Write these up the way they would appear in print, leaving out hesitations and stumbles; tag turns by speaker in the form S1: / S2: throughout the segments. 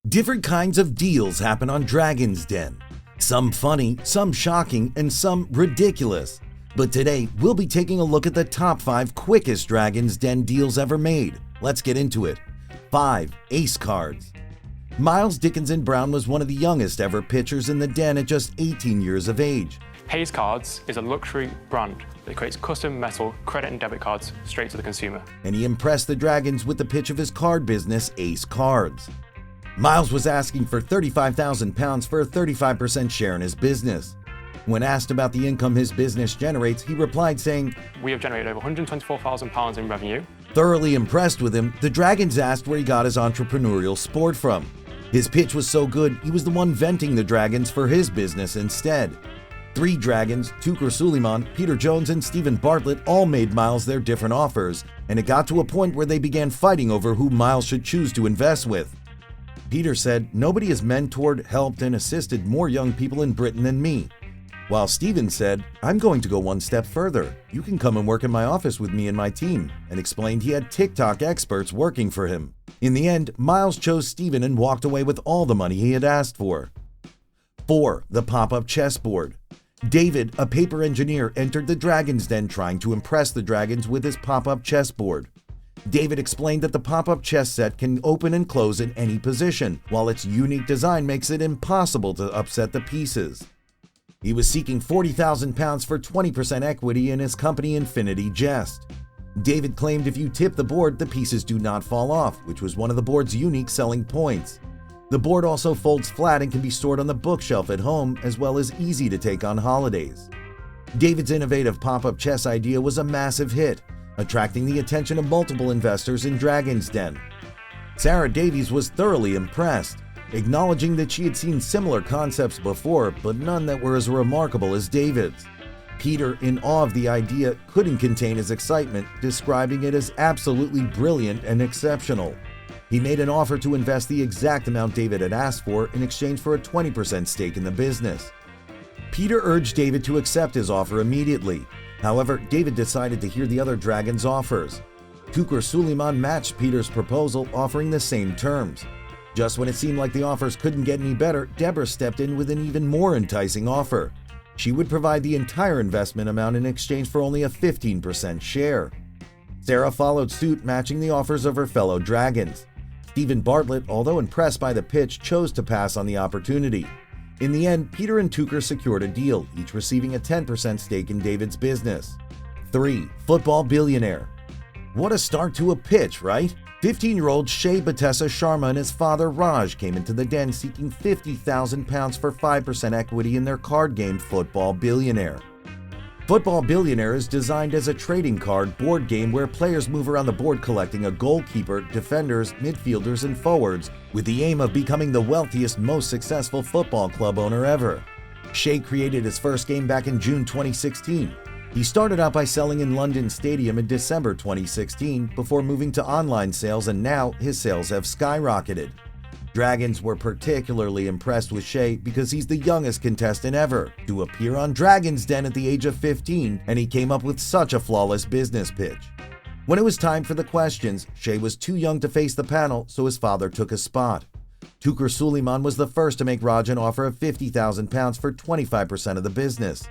S1: Different kinds of deals happen on Dragon's Den. Some funny, some shocking, and some ridiculous. But today, we'll be taking a look at the top 5 quickest Dragon's Den deals ever made. Let's get into it. 5. Ace cards. Miles Dickinson Brown was one of the youngest ever pitchers in the Den at just 18 years of age.
S2: Ace Cards is a luxury brand that creates custom metal credit and debit cards straight to the consumer.
S1: And he impressed the Dragons with the pitch of his card business, Ace Cards. Miles was asking for £35,000 for a 35% share in his business. When asked about the income his business generates, he replied saying,
S2: "We have generated over £124,000 in revenue."
S1: Thoroughly impressed with him, the Dragons asked where he got his entrepreneurial sport from. His pitch was so good, he was the one venting the Dragons for his business instead. 3 Dragons, Tukur Suleiman, Peter Jones, and Stephen Bartlett all made Miles their different offers, and it got to a point where they began fighting over who Miles should choose to invest with. Peter said, "Nobody has mentored, helped, and assisted more young people in Britain than me." While Stephen said, "I'm going to go one step further. You can come and work in my office with me and my team," and explained he had TikTok experts working for him. In the end, Miles chose Stephen and walked away with all the money he had asked for. 4. The pop-up chessboard. David, a paper engineer, entered the Dragon's Den trying to impress the Dragons with his pop-up chessboard. David explained that the pop-up chess set can open and close in any position, while its unique design makes it impossible to upset the pieces. He was seeking £40,000 for 20% equity in his company Infinity Jest. David claimed if you tip the board, the pieces do not fall off, which was one of the board's unique selling points. The board also folds flat and can be stored on the bookshelf at home, as well as easy to take on holidays. David's innovative pop-up chess idea was a massive hit, attracting the attention of multiple investors in Dragon's Den. Sarah Davies was thoroughly impressed, acknowledging that she had seen similar concepts before, but none that were as remarkable as David's. Peter, in awe of the idea, couldn't contain his excitement, describing it as absolutely brilliant and exceptional. He made an offer to invest the exact amount David had asked for in exchange for a 20% stake in the business. Peter urged David to accept his offer immediately. However, David decided to hear the other Dragons' offers. Tukur Suleiman matched Peter's proposal, offering the same terms. Just when it seemed like the offers couldn't get any better, Deborah stepped in with an even more enticing offer. She would provide the entire investment amount in exchange for only a 15% share. Sarah followed suit, matching the offers of her fellow Dragons. Stephen Bartlett, although impressed by the pitch, chose to pass on the opportunity. In the end, Peter and Tukur secured a deal, each receiving a 10% stake in David's business. 3. Football billionaire. What a start to a pitch, right? 15-year-old Shay Batessa Sharma and his father Raj came into the Den seeking £50,000 for 5% equity in their card game Football Billionaire. Football Billionaire is designed as a trading card board game where players move around the board collecting a goalkeeper, defenders, midfielders, and forwards, with the aim of becoming the wealthiest, most successful football club owner ever. Shay created his first game back in June 2016. He started out by selling in London Stadium in December 2016 before moving to online sales, and now his sales have skyrocketed. Dragons were particularly impressed with Shay because he's the youngest contestant ever to appear on Dragon's Den at the age of 15, and he came up with such a flawless business pitch. When it was time for the questions, Shay was too young to face the panel, so his father took his spot. Tukur Suleiman was the first to make Raj an offer of £50,000 for 25% of the business.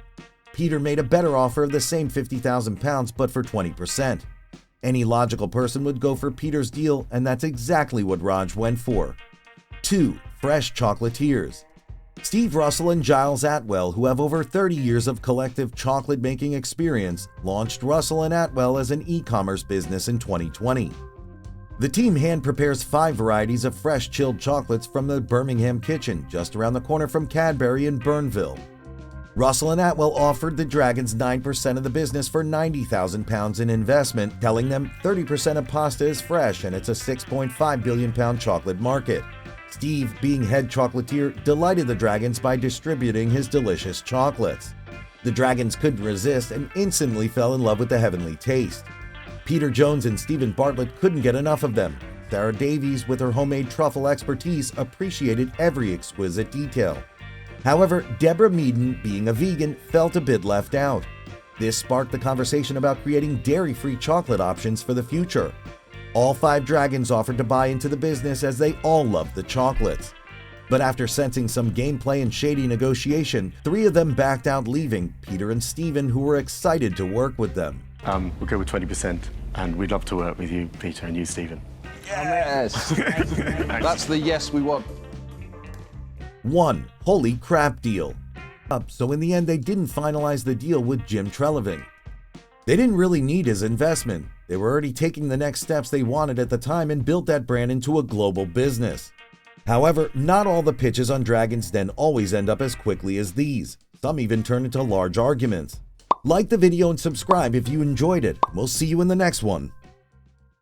S1: Peter made a better offer of the same £50,000 but for 20%. Any logical person would go for Peter's deal, and that's exactly what Raj went for. 2. Fresh chocolatiers. Steve Russell and Giles Atwell, who have over 30 years of collective chocolate-making experience, launched Russell and Atwell as an e-commerce business in 2020. The team hand-prepares 5 varieties of fresh chilled chocolates from the Birmingham kitchen, just around the corner from Cadbury in Burnville. Russell and Atwell offered the Dragons 9% of the business for £90,000 in investment, telling them 30% of pasta is fresh and it's a £6.5 billion chocolate market. Steve, being head chocolatier, delighted the Dragons by distributing his delicious chocolates. The Dragons couldn't resist and instantly fell in love with the heavenly taste. Peter Jones and Stephen Bartlett couldn't get enough of them. Sarah Davies, with her homemade truffle expertise, appreciated every exquisite detail. However, Deborah Meaden, being a vegan, felt a bit left out. This sparked the conversation about creating dairy-free chocolate options for the future. All 5 dragons offered to buy into the business as they all loved the chocolates. But after sensing some gameplay and shady negotiation, 3 of them backed out, leaving Peter and Stephen, who were excited to work with them.
S3: We'll go with 20%, and we'd love to work with you, Peter, and you, Stephen.
S4: Yes! That's the yes we want.
S1: 1. Holy crap deal. So in the end, they didn't finalize the deal with Jim Treliving. They didn't really need his investment. They were already taking the next steps they wanted at the time and built that brand into a global business. However, not all the pitches on Dragon's Den always end up as quickly as these. Some even turn into large arguments. Like the video and subscribe if you enjoyed it. We'll see you in the next one.